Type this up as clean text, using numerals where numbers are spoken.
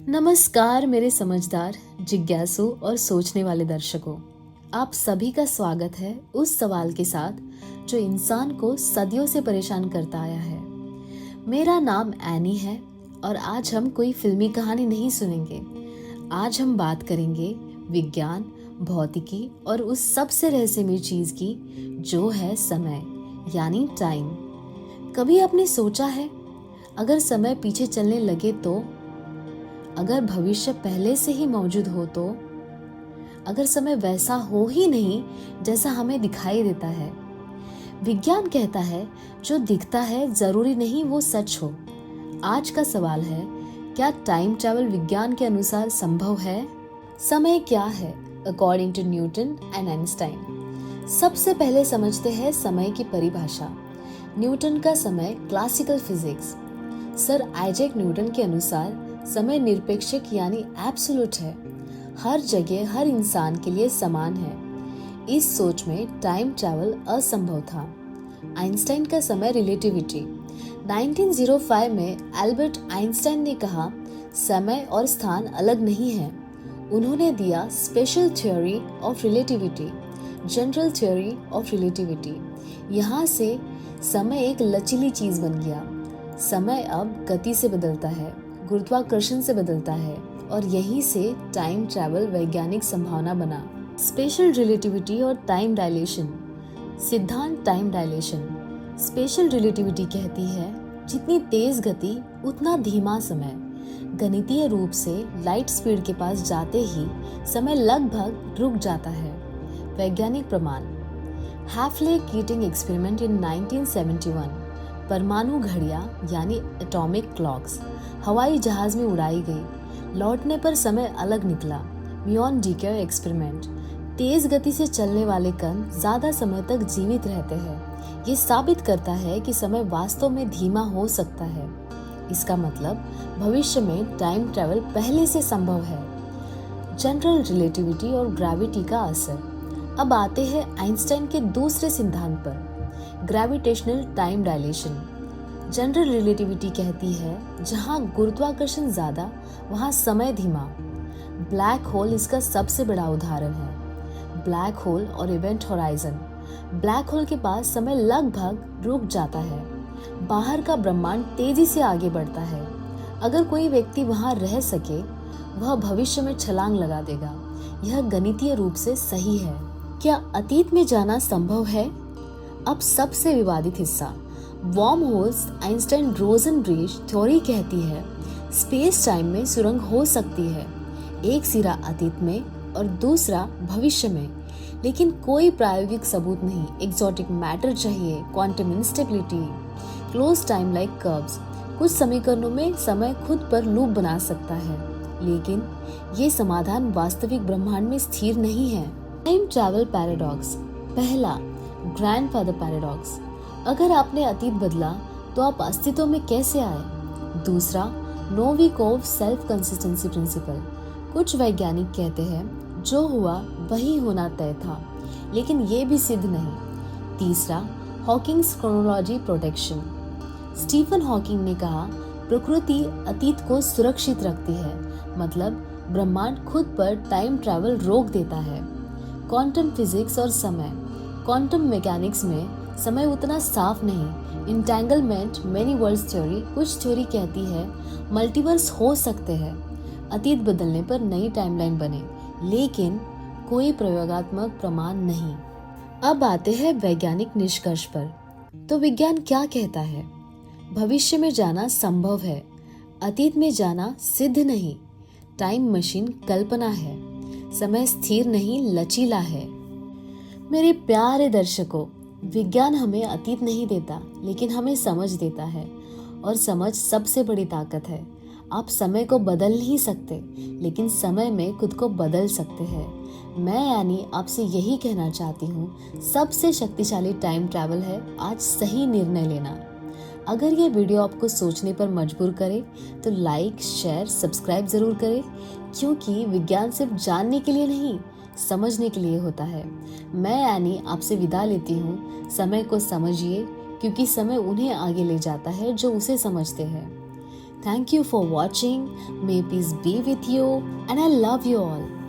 नमस्कार मेरे समझदार, जिज्ञासु और सोचने वाले दर्शकों। आप सभी का स्वागत है उस सवाल के साथ जो इंसान को सदियों से परेशान करता आया है। मेरा नाम एनी है और आज हम कोई फिल्मी कहानी नहीं सुनेंगे। आज हम बात करेंगे विज्ञान, भौतिकी और उस सबसे रहस्यमय चीज की जो है समय, यानी टाइम। कभी आपने सोचा है, अगर समय पीछे चलने लगे तो, अगर भविष्य पहले से ही मौजूद हो तो, अगर समय वैसा हो ही नहीं जैसा हमें दिखाई देता है। विज्ञान कहता है जो दिखता है जरूरी नहीं वो सच हो। आज का सवाल है, क्या टाइम ट्रैवल विज्ञान के अनुसार संभव है? समय क्या है according to Newton and Einstein? सबसे पहले समझते हैं समय की परिभाषा। न्यूटन का समय, classical physics. Sir Isaac Newton के अनुसार समय निरपेक्षक यानी एब्सोल्यूट है, हर जगह हर इंसान के लिए समान है। इस सोच में टाइम ट्रैवल असंभव था। आइंस्टाइन का समय, रिलेटिविटी। 1905 में एल्बर्ट आइंस्टाइन ने कहा समय और स्थान अलग नहीं है। उन्होंने दिया special theory of relativity, general theory of relativity. यहाँ से समय एक लचीली चीज बन गया। समय अब गति से बदलता है, गुरुत्वाकर्षण से बदलता है और यहीं से टाइम ट्रैवल वैज्ञानिक संभावना बना। स्पेशल रिलेटिविटी और टाइम डायलेशन। सिद्धांत टाइम डायलेशन। स्पेशल रिलेटिविटी कहती है जितनी तेज गति उतना धीमा समय। गणितीय रूप से लाइट स्पीड के पास जाते ही समय लगभग रुक जाता है। वैज्ञानिक प्रमाण। हैफले कीटिंग एक्सपेरिमेंट इन 1971। परमाणु घड़ियां यानी एटॉमिक क्लॉक्स हवाई जहाज में उड़ाई गई। लौटने पर समय अलग निकला। म्यून डीके एक्सपेरिमेंट। तेज गति से चलने वाले कण ज्यादा समय तक जीवित रहते हैं। ये साबित करता है कि समय वास्तव में धीमा हो सकता है। इसका मतलब भविष्य में टाइम ट्रैवल पहले से संभव है। जनरल रिलेटिविटी और ग्रेविटी का असर। अब आते हैं आइंस्टाइन के दूसरे सिद्धांत पर, gravitational time dilation. General relativity कहती है जहां गुरुत्वाकर्षण ज्यादा वहां समय धीमा। ब्लैक होल इसका सबसे बड़ा उदाहरण है। ब्लैक होल और इवेंट होराइजन। ब्लैक होल के पास समय लगभग रुक जाता है। बाहर का ब्रह्मांड तेजी से आगे बढ़ता है। अगर कोई व्यक्ति वहां रह सके वह भविष्य में छलांग लगा देगा। यह गणितीय रूप से सही है। क्या अतीत में जाना संभव है? अब सबसे विवादित हिस्सा, wormholes. Einstein Rosen bridge theory कहती है स्पेस टाइम में सुरंग हो सकती है, एक सिरा अतीत में और दूसरा भविष्य में, लेकिन कोई प्रायोगिक सबूत नहीं। एक्सोटिक मैटर चाहिए, quantum instability, close time like curves. कुछ समीकरणों में समय खुद पर लूप बना सकता है, लेकिन ये समाधान वास्तविक ब्रह्मांड में स्थिर नहीं है। Time travel paradox. पहला, ग्रैंडफादर पैराडॉक्स। अगर आपने अतीत बदला तो आप अस्तित्व में कैसे आए? दूसरा, नोविकोव सेल्फ कंसिस्टेंसी प्रिंसिपल। कुछ वैज्ञानिक कहते हैं जो हुआ वही होना तय था, लेकिन ये भी सिद्ध नहीं। तीसरा, Hawking's chronology protection. Stephen Hawking ने कहा प्रकृति अतीत को सुरक्षित रखती है, मतलब ब्रह्मांड खुद पर टाइम ट्रैवल रोक देता है। क्वांटम फिजिक्स और समय। क्वांटम मैकेनिक्स में समय उतना साफ नहीं। Entanglement many world's theory. कुछ थ्योरी कहती है मल्टीवर्स हो सकते हैं, अतीत बदलने पर नई टाइमलाइन बने, लेकिन कोई प्रयोगात्मक प्रमाण नहीं। अब आते हैं वैज्ञानिक निष्कर्ष पर। तो विज्ञान क्या कहता है? भविष्य में जाना संभव है, अतीत में जाना सिद्ध नहीं। टाइम मशीन कल्पना है, समय स्थिर नहीं लचीला है। मेरे प्यारे दर्शकों, विज्ञान हमें अतीत नहीं देता, लेकिन हमें समझ देता है, और समझ सबसे बड़ी ताकत है। आप समय को बदल नहीं सकते, लेकिन समय में खुद को बदल सकते हैं। मैं यानी आपसे यही कहना चाहती हूँ, सबसे शक्तिशाली टाइम ट्रैवल है आज सही निर्णय लेना। अगर ये वीडियो आपको सोचने पर मजबूर करे तो लाइक, शेयर, सब्सक्राइब जरूर करें, क्योंकि विज्ञान सिर्फ जानने के लिए नहीं, समझने के लिए होता है। मैं यानी आपसे विदा लेती हूँ। समय को समझिए, क्योंकि समय उन्हें आगे ले जाता है जो उसे समझते हैं। Thank you for watching. May peace be with you and I love you all.